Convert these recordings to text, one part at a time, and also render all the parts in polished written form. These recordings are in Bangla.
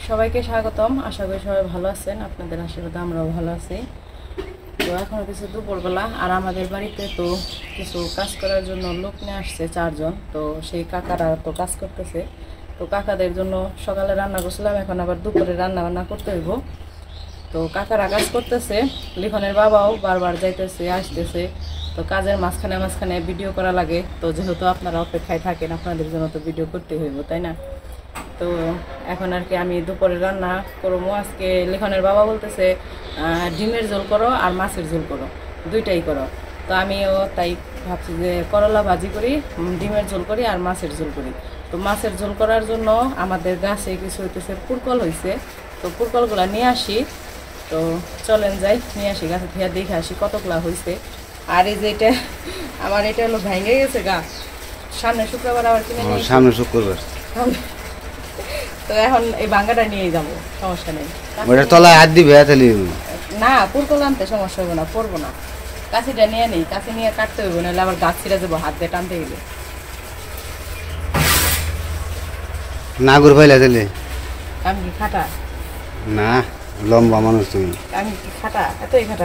সবাইকে স্বাগতম। আশা করি সবাই ভালো আছেন, আপনাদের আশীর্বাদে আমরাও ভালো আছি। তো এখন কিছু দুপুরবেলা, আর আমাদের বাড়িতে তো কিছু কাজ করার জন্য লোক নিয়ে আসছে 4 জন। তো সেই কাকারা তো কাজ করতেছে। তো কাকাদের জন্য সকালে রান্না করছিলাম, এখন আবার দুপুরে রান্না বান্না করতে হইব। তো কাকারা কাজ করতেছে, লিখনের বাবাও বারবার যাইতেছে আসতেছে। তো কাজের মাঝখানে মাঝখানে ভিডিও করা লাগে। তো যেহেতু আপনারা অপেক্ষায় থাকেন, আপনাদের জন্য তো ভিডিও করতে হইব, তাই না? তো এখন আর কি আমি দুপুরে রান্না করবো। আজকে লিখনের বাবা বলতেছে ডিমের ঝোল করো আর মাছের ঝোল করো, দুইটাই করো। তো আমিও তাই ভাবছি যে করলা ভাজি করি, ডিমের ঝোল করি আর মাছের ঝোল করি। তো মাছের ঝোল করার জন্য আমাদের গাছে কিছু হইতেছে পুরকল হয়েছে। তো পুরকলগুলো নিয়ে আসি। তো চলেন যাই, নিয়ে আসি গাছে থেকে, দেখে আসি কতগুলা হয়েছে। আর এই যে এটা আমার, এটা হলো ভেঙে গেছে গা, সামনে শুক্রবার আবার কিনে নিয়ে, সামনে শুক্রবার। তো এখন এই ভাঙ্গাটা নিয়ে যাবো, সমস্যা নেই। ওটার তলায় হাত দিবে তাহলে না, পুরকল আনতে সমস্যা হবে না, পড়বো না। কাছিটা নিয়ে নেই, কাছি নিয়ে কাটতে হইব, নাহলে আবার গাছ ছিঁড়ে যাবো হাত দিয়ে টানতে গেলে। নাগুর পাইলা তাহলে? আমি কি খাটা? না, লম্বা মানুষ তুমি। আমি কি খাটা? এতই খাটা?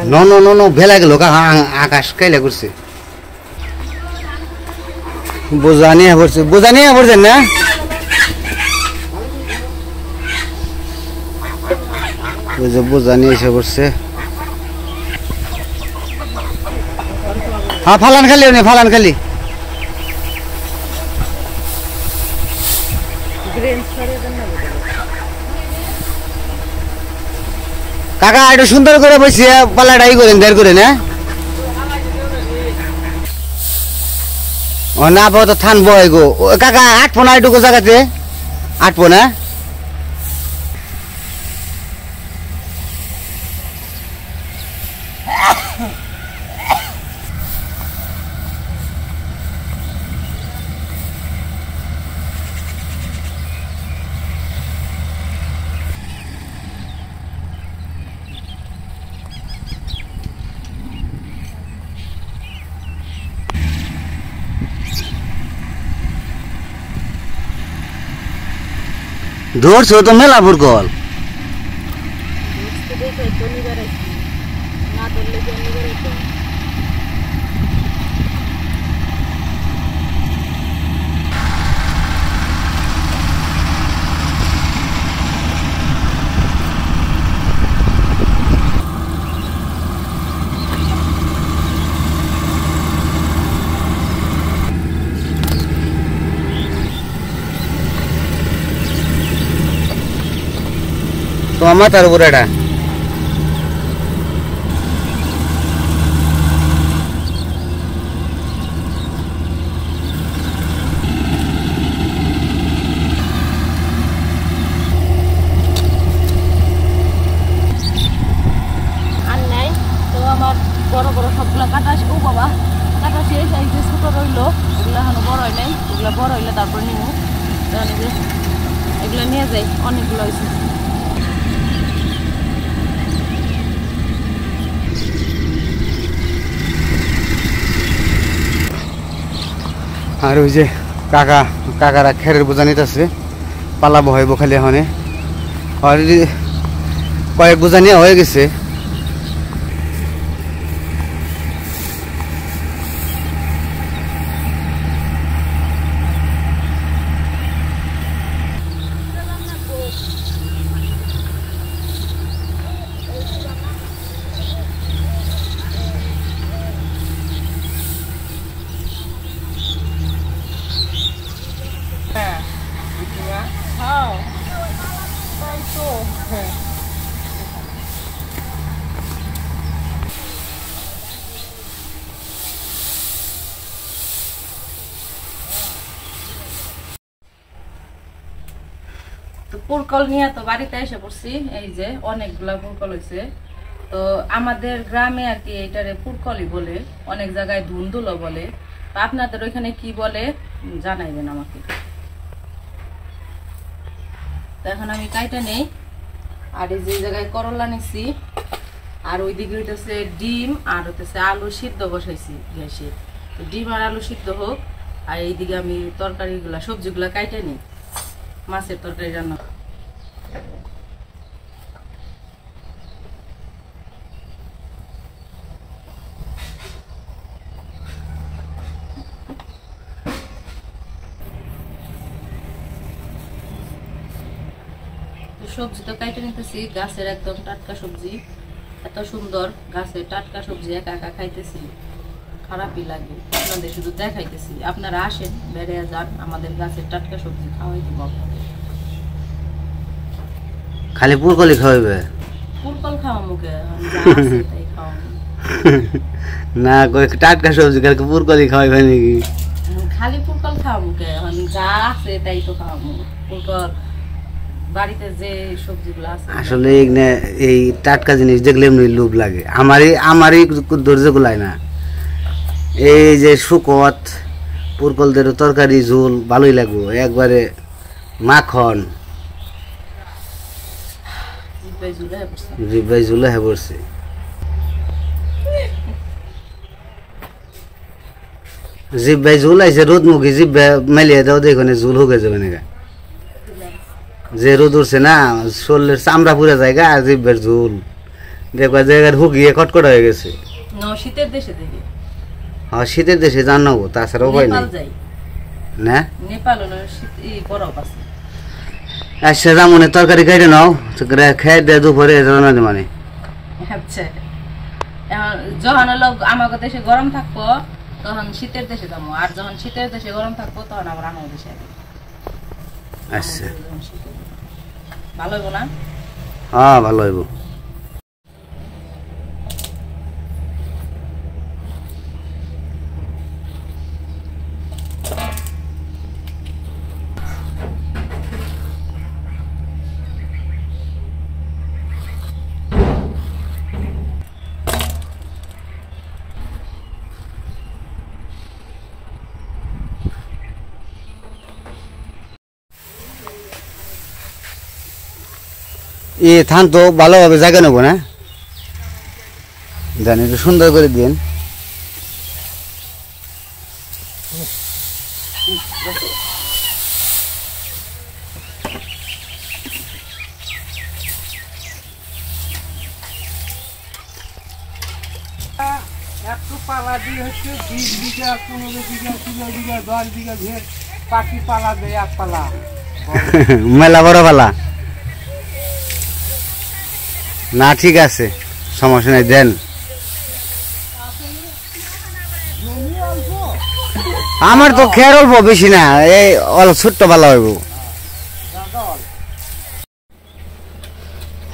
ন ভেলা গেল, আকাশ কাইলা করছে। বোঝা নিয়ে পড়ছেন না? ওই যে বোঝা নিয়ে এসে পড়ছে। হ্যাঁ, ফালান খালি ফালান খালি। কাকা একটু সুন্দর করে বসিয়ে পালাটাই করেন, বের করে না। ও না পাবো তো থানবো গো কাকা, আটবো না এটুকু জায়গাতে, আটবো না। ধরছো তো মেলা পুরকল। তোমার মাথার উপর এটা আর নাই। তো আমার বড় বড় সবগুলো কাটা, ও বাবা, কাটা শেষ। এই যে ছোটো রইলো, ওগুলো এখনো বড় হয় নাই, ওগুলো বড় হইলে তারপর নিব। তাহলে যে এগুলো নিয়ে যাই, অনেকগুলো হয়েছে। আর ওই যে কাকারা খেরের বোঝা নিতেছে, পালাবো হইব খালি এখানে। অলরেডি কয়েক বোঝা নিয়ে হয়ে গেছে। তো পুরকল নিয়ে তো বাড়িতে এসে পড়ছি। এই যে অনেকগুলা পুরকল হয়েছে। তো আমাদের গ্রামে আর কি এটারে পুরকলই বলে, অনেক জায়গায় ধুন্দুলো বলে। তো আপনাদের ওইখানে কি বলে জানাইবেন আমাকে। তো এখন আমি কাইটা নেই। আর এই যে জায়গায় করলা নিছি, আর ওইদিকে হইতেছে ডিম, আর হইতেছে আলু সিদ্ধ বসাইছি গ্যাসে। তো ডিম আর আলু সিদ্ধ হোক, আর এইদিকে আমি তরকারিগুলা সবজিগুলা কাইটা নিই, মাছের তরকারি রান্না। সবজি তো কাইটে নিতেছি, গাছের একদম টাটকা সবজি, এত সুন্দর গাছের টাটকা সবজি একা একা খাইতেছি খারাপই লাগে। আপনাদের শুধু দেখাইতেছি, আপনারা আসেন, বেড়ে যান, আমাদের গাছের টাটকা সবজি খাওয়াই দিব আপনাদের। খালি পুরকলি খাওয়াইবে? পুরকল খাওয়া মুখে তাই খাওয়া না, টাটকা সবজি কালকে পুরকলি খাওয়াইবে নাকি? খালি পুরকল খাওয়া মুখে যা আছে তাই তো খাওয়াবো। পুরকল বাড়িতে যে সবজিগুলো আছে আসলে এই টাটকা জিনিস দেখলে এমনি লোভ লাগে। আমারই ধৈর্য গুলায় না। এই যে শুকত পুরকলদের তরকারি ঝোল ভালোই লাগবো, একবারে মাখন জিব্বাই ঝুলে হয়ে পড়ছে। জিব্বাই ঝুল আইছে রোদ মুখী, জিব্বা মেলিয়ে দাও দেখনে ঝুল হুকে যাবে নাকি। যে রোদ উঠছে না, শরীরের চামড়া পুড়ে জায়গা, আর জিব্বের ঝুল দেখবা জায়গার হুকিয়ে কটকট হয়ে গেছে। শীতের দেশে দেখি, হ্যাঁ শীতের দেশে জানাবো, তাছাড়া উপায় নেই না। নেপাল বরফ আছে। আচ্ছা যেমন তরকারি খাইতে নাও, খেয়ে দেয় দুপুরে মানে। আচ্ছা যখন হলো আমাদের দেশে গরম থাকবো তখন শীতের দেশে যাবো, আর যখন শীতের দেশে গরম থাকবো তখন আমরা আমাদের দেশে আসবো। আচ্ছা ভালো হইব না? হ্যাঁ ভালো হইব। থান তো ভালোভাবে জায়গা নেবো না, জানি একটু সুন্দর করে দিন। একটু পালা দিয়ে হচ্ছে 20 বিঘা 15 বিঘা 16 বিঘা 10 বিঘা ভেড় পাখি পালা দেয় এক পালা মেলা বড় পালা না। ঠিক আছে, সমস্যা নাই, দেন। আমার তো খেয়ার অল্প, বেশি না, এই অল্প ছোট্ট পালা হইব।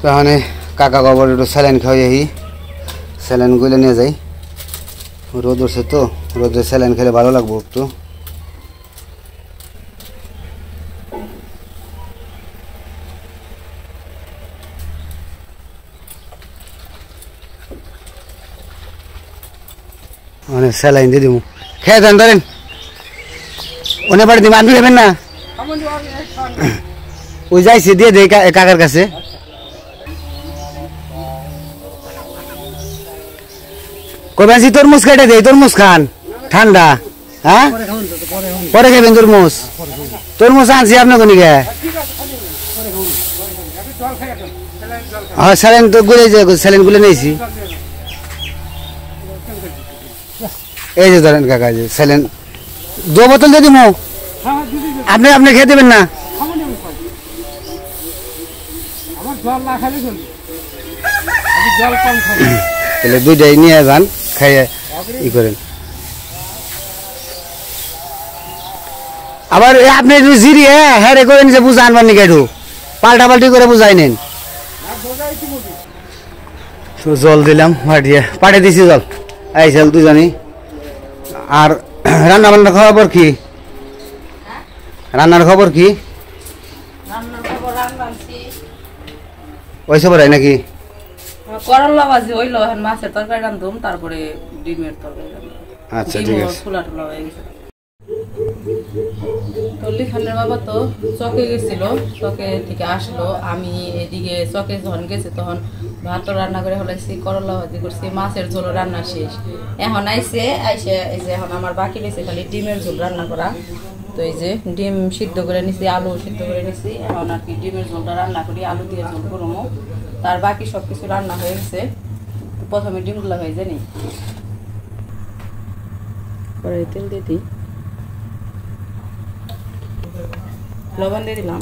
তাহলে কাকা গোবর একটু স্যালাইন খাওয়াই, স্যালাইন গুলে নিয়ে যাই। রোদ উঠছে তো, রোদে স্যালাইন খেলে ভালো লাগবো একটু। মানে স্যালাইন দিয়ে দিব, খেয়ে দেন, ধরেন অনেক বাড়ি দিব। আপনি দেবেন না? ওই যাইছে দিয়ে দেয় কাকার কাছে। কবেছি তরমুজ কেটে দেয়, তরমুজ খান ঠান্ডা। হ্যাঁ পরে খাবেন তরমুজ? তরমুজ আনছি আপনার কোন গে? হ্যাঁ স্যালাইন তো গুলে, স্যালাইন গুলে নিয়েছি। এই যে ধরেন কাকা, যে স্যালাইন 2 বোতল দিয়ে দিব। আপনি খেয়ে দেবেন না? তাহলে 2টাই নিয়ে যান, খাইয়ে ই করেন। আবার আপনি একটু জিরিয়ে হ্যাঁ করেন যে বুঝা আনবার নাকি, একটু পাল্টা পাল্টি করে বুঝাই নেন। তো জল দিলাম, পাঠিয়ে দিছি জল, এই চাল দুজনই। আর রান্না বান্নার খবর কি? রান্নার খবর কি? ওই সব নাকি? করলা ভাজি হইলো, এখন মাছের তরকারি রান্ধুম, তারপরে ডিমের তরকারি রান্ধুম। আচ্ছা ঠিক আছে। ফুলা টুলা হয়ে গেছে। তল্লি খানের বাবা তো চকে গেছিল, চকে থেকে আসলো। আমি এদিকে চকে যখন গেছে তখন ভাত রান্না করে ফেলাইছি, করলা ভাজি করছি, মাছের ঝোল রান্না শেষ। এখন আইসে এই যে এখন আমার বাকি রয়েছে খালি ডিমের ঝোল রান্না করা। তো এই যে ডিম সিদ্ধ করে নিছি, আলু সিদ্ধ করে নিছি। এখন আর কি ডিমের ঝোলটা রান্না করি, আলু দিয়ে ঝোল করবো। তার বাকি সব কিছু রান্না হয়ে গেছে। প্রথমে ডিমগুলো হয়ে যায় নি, পরে তেল দিয়ে দিই, লবণ দিয়ে দিলাম,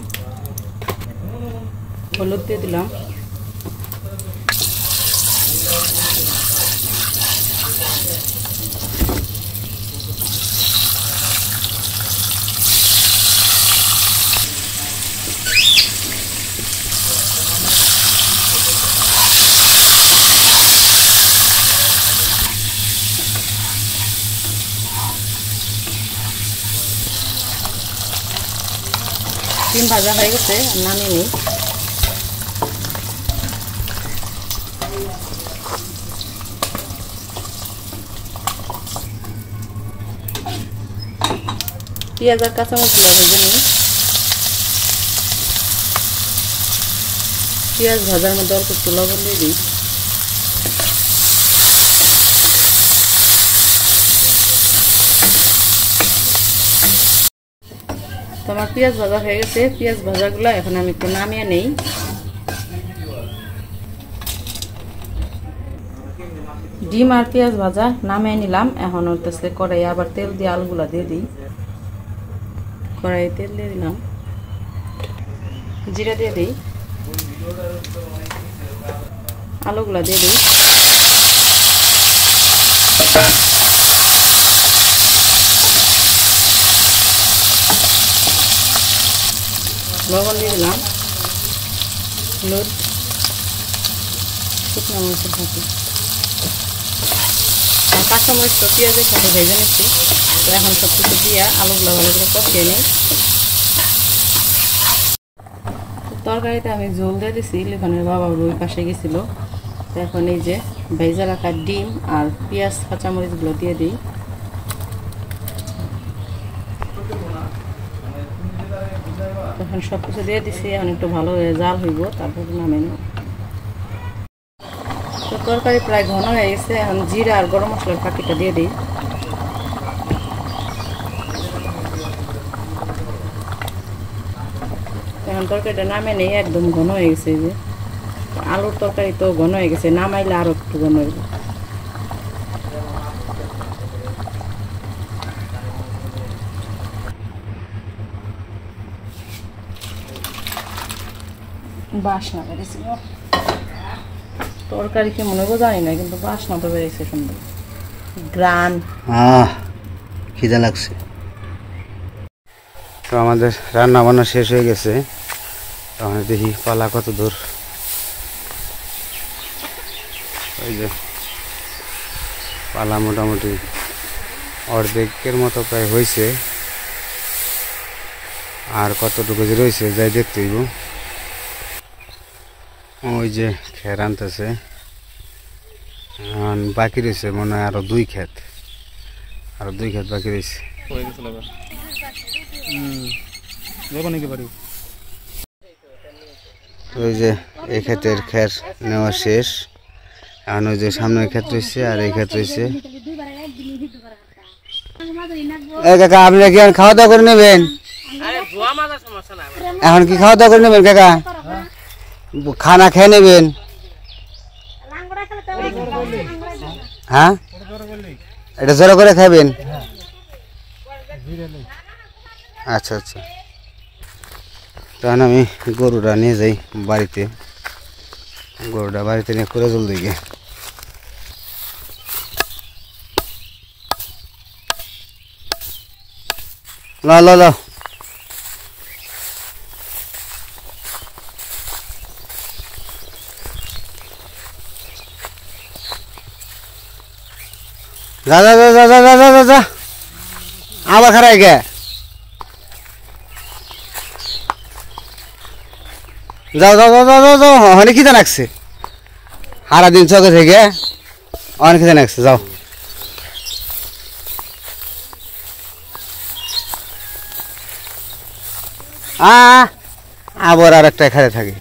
হলুদ দিয়ে দিলাম, ডিম ভাজা হয়ে গেছে, নামিয়ে নিই। পেঁয়াজ আর কাঁচামরিচ ভেজে নিই। পেঁয়াজ ভাজার মধ্যে অল্প একটু লবণ দিয়ে দিই। তো আমার পেঁয়াজ ভাজা হয়ে গেছে। পেঁয়াজ ভাজাগুলো এখন আমি একটু নামিয়ে নেই। ডিম আর পেঁয়াজ ভাজা নামিয়ে নিলাম। এখন হচ্ছে কড়াই আবার তেল দিয়ে আলুগুলা দিয়ে দিই। কড়াই তেল দিয়ে দিলাম, জিরা দিয়ে দিই, আলুগুলা দিয়ে দিই, লবণ দিয়ে দিলাম, হলুদ, শুকনো মরিচের সাথে আর কাঁচামরিচ তো পেঁয়াজের সাথে ভেজে নিচ্ছি। তো এখন সব কিছু দিয়ে আলুগুলো ভালো করে কষিয়ে নিই। তরকারিতে আমি ঝোল দিয়ে দিছি, লিখনের বাবা ওই পাশে গেছিলো। তো এখন এই যে ভেজা রাখা ডিম আর পেঁয়াজ কাঁচামরিচগুলো দিয়ে দিই। তখন সব কিছু দিয়ে দিছি, এখন একটু ভালো হয়ে জাল হইব, তারপর নামে নেব। তো তরকারি প্রায় ঘন হয়ে গেছে। এখন জিরা আর গরম মশলার পাখিটা দিয়ে দিই। এখন তরকারিটা নামে নেই, একদম ঘন হয়ে গেছে। যে আলুর তরকারি তো ঘন হয়ে গেছে, নামাইলে আরো একটু ঘন হয়ে যাবে। বাসনা বেড়েছে, তরকারি কি মনে হয় জানি না, কিন্তু বাসনা তো বেড়েছে সুন্দর গ্রান। খিদে লাগছে। তো আমাদের রান্না বান্না শেষ হয়ে গেছে। তখন দেখি পালা কত দূর। ওই যে পালা মোটামুটি অর্ধেকের মতো প্রায় হয়েছে। আর কতটুকু যে রয়েছে যাই দেখতে হইব। ওই যে খের আনতেছে, বাকি রয়েছে মনে হয় আরো 2 ক্ষেত, আরো 2 ক্ষেত বাকি রয়েছে। ওই যে এই ক্ষেতের খের নেওয়া শেষ। এখন ওই যে সামনে ক্ষেত রয়েছে আর এই ক্ষেত রয়েছে। কাকা আপনি কি খাওয়া দাওয়া করে নেবেন? এখন কি খাওয়া দাওয়া করে নেবেন কাকা? খানা খেয়ে নেবেন? হ্যাঁ, এটা জোরে করে খাবেন? আচ্ছা আচ্ছা। তখন আমি গরুটা নিয়ে যাই বাড়িতে। গরুটা বাড়িতে নিয়ে করে জল দিকে। ল ল ল যা যা যা যা যা যা যা যা আবার খারাই গে যাও যাও যাও যাও যাও অনেক খিদে লাগছে। সারাদিন চকে থেকে অনেক খিদে লাগছে। যাও আবার আর একটা খারে থাকে।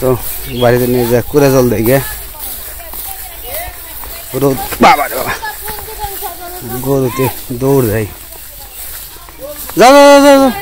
তো বাড়িতে নিয়ে যা করে জল দেয় গে। রোদ বাবা রে বাবা গরুতে দৌড় দেয় যাও যাও যাও যাও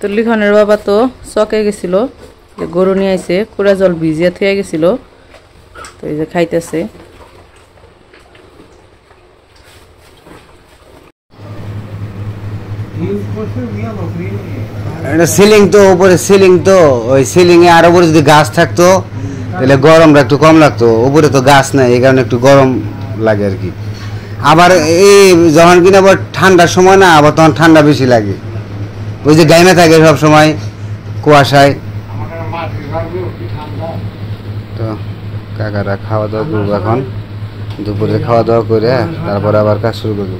তো লিখনের বাবা তো চকে গেছিল, গরু নিয়ে আইছে, কুড়া জল ভিজিয়া থুয়ে গেছিল, তো এই যে খাইতেছে। এটা সিলিং তো উপরে সিলিং তো ওই সিলিং এ আর উপরে যদি গাছ থাকতো তাহলে গরমটা একটু কম লাগতো, উপরে তো গাছ নাই এই কারণে একটু গরম লাগে আর কি। আবার এই যখন কিনা আবার ঠান্ডার সময় না আবার তখন ঠান্ডা বেশি লাগে, ওই যে গাইমে থাকে সব সময় কুয়াশায়। তো কাকারা খাওয়া দাওয়া করবো এখন, দুপুরে খাওয়া দাওয়া করে তারপরে আবার কাজ শুরু করবো।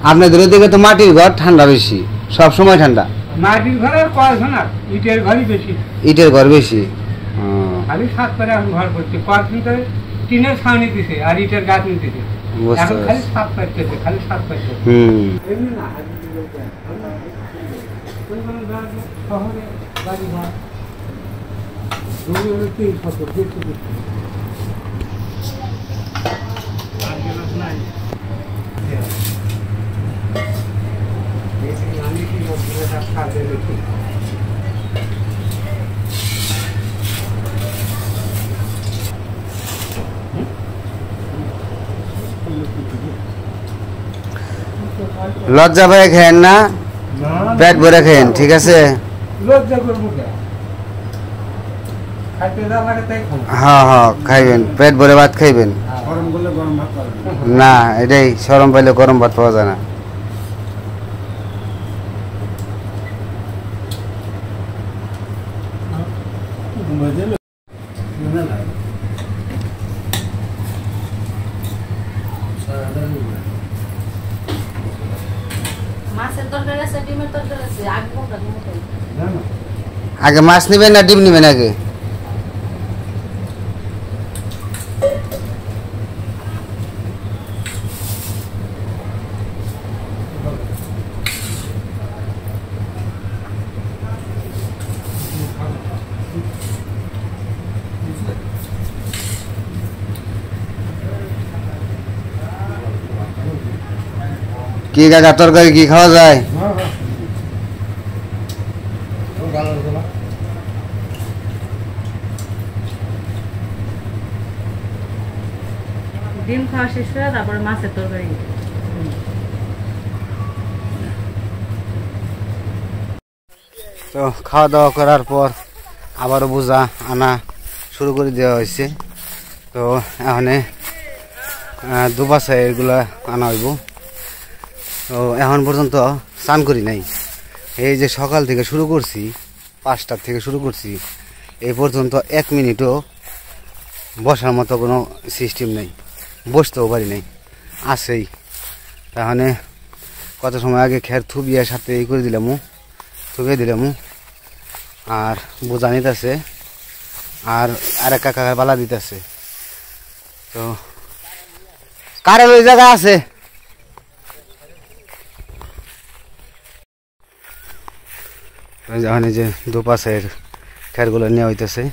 আপনাদের ওদিকে তো মাটির ঘর, ঠান্ডা বেশি, সব সময় ঠান্ডা। মাটির ঘরে কয়েকজন না, ইটের ঘরই বেশি। ইটের ঘর বেশি, খালি সাত করে এখন ঘর করছে, কয়েকদিন ধরে টিনের ছাউনি দিছে আর ইটের গাছ নিতেছে, এখন খালি সাত পাইতেছে, খালি সাত পাইতেছে। শহরে বাড়ি ঘর লজ্জা ভরে খেয়েন না, পেট ভরে খেয়েন, ঠিক আছে? লজ্জা করবো কে? খাইতে যা লাগে তাই খাবো। হ্যাঁ হ্যাঁ খাইবেন, পেট ভরে ভাত খাইবেন। গরম করলে গরম ভাত পাবেন না, এটাই শরম পাইলে গরম ভাত পাওয়া যায় না। আগে মাছ নিবেন না ডিম নিবেন আগে? কি কাকা তরকারি কি খাওয়া যায়? ডিম খাওয়া শেষ করে তারপরে মাছের তরকারি। তো খাওয়া দাওয়া করার পর আবারও বোঝা আনা শুরু করে দেওয়া হয়েছে। তো এখন দুপাশে এগুলা আনা হইব। তো এখন পর্যন্ত স্নান করি নাই, এই যে সকাল থেকে শুরু করছি, 5টার থেকে শুরু করছি, এই পর্যন্ত 1 মিনিটও বসার মতো কোনো সিস্টেম নেই, বসতেও পারি নাই, আসেই। তাহলে কত সময় আগে খের থুবিয়ার সাথে এই করে দিলাম, থুবিয়ে দিলাম, আর বোঝা নিতেছে, আর আরেক কাকা বালা দিতেছে। তো কারের ওই জায়গা আছে, যখন এই যে দুপাশের খেরগুলো নেওয়া হইতেছে,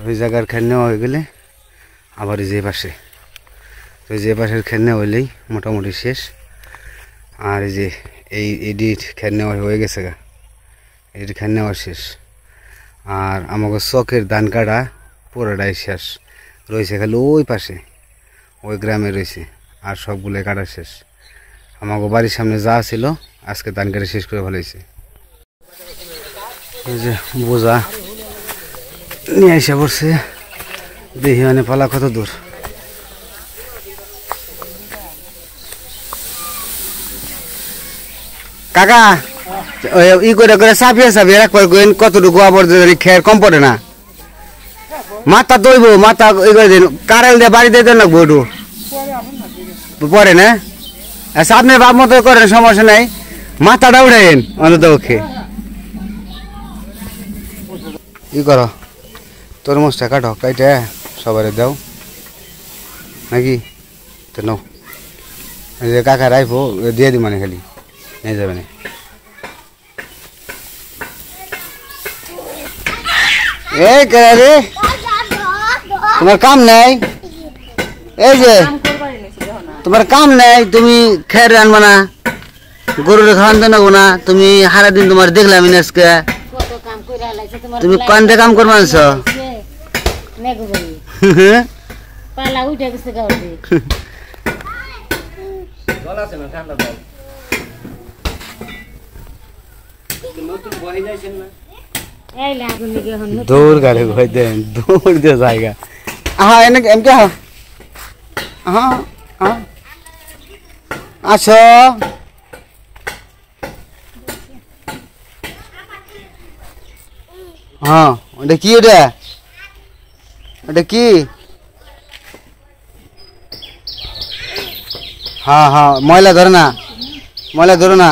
ওই জায়গার খের নেওয়া হয়ে গেলে আবার এই যে পাশে, তো যে পাশের খের নেওয়া হইলেই মোটামুটি শেষ। আর এই যে এই এডিট খের নেওয়া হয়ে গেছে গা, এটি খের নেওয়া শেষ। আর আমাকে চকের ধান কাটা পুরোটাই শেষ রয়েছে, খালি ওই পাশে ওই গ্রামে রয়েছে, আর সবগুলো কাটা শেষ। আমাকে বাড়ির সামনে যা ছিল আজকে ধান কাটা শেষ করে ভালো হয়েছে। এই যে বোঝা নিয়ে এসে পড়ছে, দেখি মানে পালা কত দূর। কাকা ই করে করে চাপিয়ে চাপিয়ে রাখবার কতটুকু আবর্জনা খের কম পড়ে না, মাথা দইব, মাথা ই করে দিন, কারেল দিয়ে বাড়ি দিয়ে দেন লাগবো একটু পরে না। আচ্ছা আপনি বাপ মতো করেন, সমস্যা নাই, মাথাটা উঠেন অন্তত পক্ষে। ই করো তরমুজটা কাটো কাইটে সবারে দাও নাকি তো নাও এই যে কাকা রাইফো দিয়ে দি মানে খালি নিয়ে যাবে না এই কে রে তোমার কাম নাই এই যে তোমার কাম নাই তুমি খের আনবা না গরুর খাওয়ান দেবো না তুমি সারাদিন তোমার দেখলাম আজকে তুমি কয়টা কাম করবা আনছো পালা উঠে গেছে গাউতে জল আছে না ঠান্ডা জল নতুন বহি যাইছেন না এই লাগুন নিকে হন দৌড় গাড়ি ভয় দেন দৌড় দিয়ে জায়গা হ্যাঁ এনে এমকে হ্যাঁ হ্যাঁ হ্যাঁ আচ্ছা হ্যাঁ ওটা কি ওটা কি হ্যাঁ হ্যাঁ ময়লা ধরে না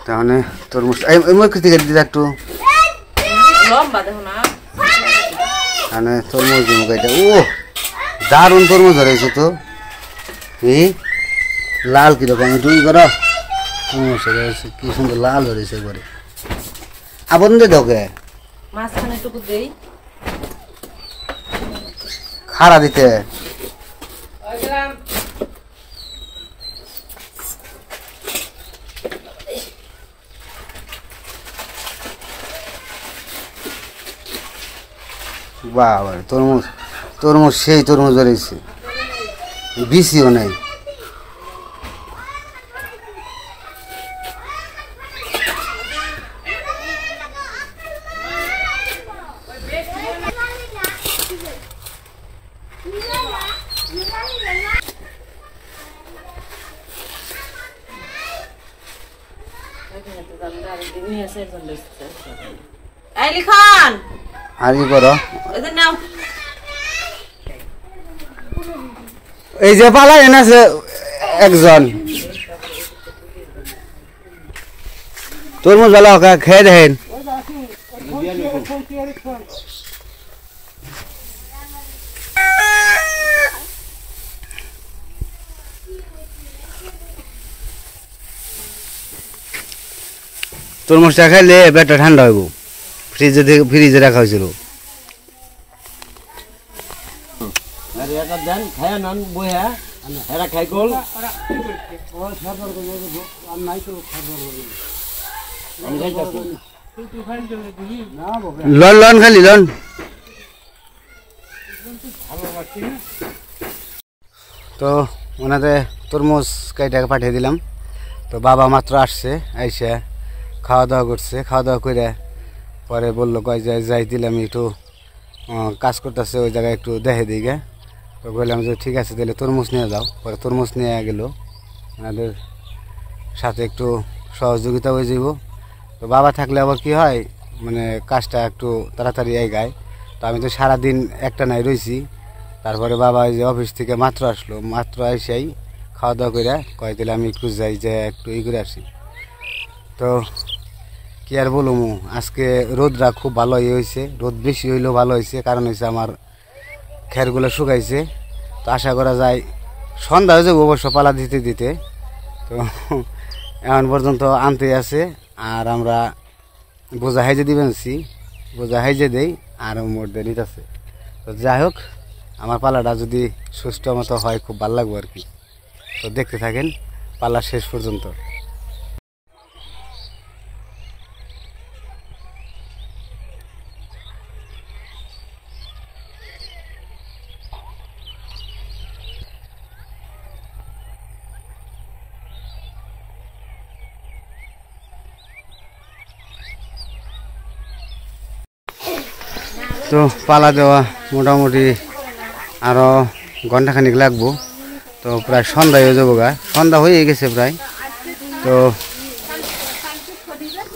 তাহলে তরমুজ থেকে দিদা একটু তাহলে তরমুজ দিব এটা ও দারুণ তরমুজ ধরেছে তো এই লাল কিরকম তুই করো কি সুন্দর লাল ধরেছে একবারে আবন দে দোকে মাঝখানে টুকু দেই খাড়া দিতে বাবা তরমুজ সেই তরমুজ ধরেছে বিসিও নাই আর কি করো এই যে পালা এনেছে একজন তরমুজ ভালো খেয়ে দেখেন তরমুজটা খাইলে পেটটা ঠান্ডা হইব ফ্রিজে রাখা হয়েছিল দেন খায় নান বইয়া এরা খাই গোল লন খালি লন তো ওনাদের তরমুজ কাইটাকে পাঠিয়ে দিলাম তো বাবা মাত্র আসছে আইসা খাওয়া দাওয়া করছে খাওয়া দাওয়া করে পরে বললো কয় যাই দিলাম একটু কাজ করতেছে ওই জায়গায় একটু দেখে দিই গে তো বললাম যে ঠিক আছে তাহলে তরমুজ নিয়ে যাও পরে তরমুজ নিয়ে গেল ওনাদের সাথে একটু সহযোগিতা হয়ে যাব তো বাবা থাকলে আবার কি হয় মানে কাজটা একটু তাড়াতাড়ি গায় তো আমি তো সারাদিন একটা নাই রয়েছি তারপরে বাবা ওই যে অফিস থেকে মাত্র আসলো মাত্র এসেই খাওয়া দাওয়া করে কয় তাহলে আমি একটু যাই যে একটু করে আসি তো কি আর বলবো আজকে রোদরা খুব ভালো হয়েছে রোদ বেশি হইলেও ভালো হয়েছে কারণ হয়েছে আমার খেরগুলো শুকাইছে তো আশা করা যায় সন্ধ্যা হয়ে যাবে অবশ্য পালা দিতে দিতে তো এখন পর্যন্ত আনতে আছে আর আমরা বোঝা হাইজে দিবেনছি বোঝা হাইজে দেই আর মধ্যে নিতেছে তো যাই হোক আমার পালাটা যদি সুস্থ মতো হয় খুব ভালো লাগবে আর কি তো দেখতে থাকেন পালা শেষ পর্যন্ত তো পালা দেওয়া মোটামুটি আরও ঘন্টাখানিক লাগবো তো প্রায় সন্ধ্যা হয়ে যাবো গা সন্ধ্যা হয়ে গেছে প্রায় তো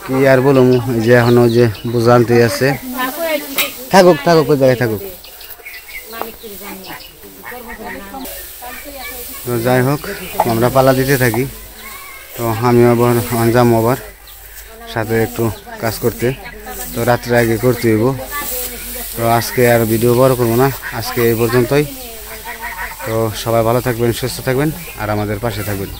কি আর বলুম যে এখনো যে বুঝানতে আছে থাকুক ওই জায়গায় থাকুক তো যাই হোক আমরা পালা দিতে থাকি তো আমিও আবার যাবো আবার সাথে একটু কাজ করতে, তো রাত্রে আগে করতে হইব। তো আজকে আর ভিডিও বড় করবো না, আজকে এই পর্যন্তই। তো সবাই ভালো থাকবেন, সুস্থ থাকবেন আর আমাদের পাশে থাকবেন।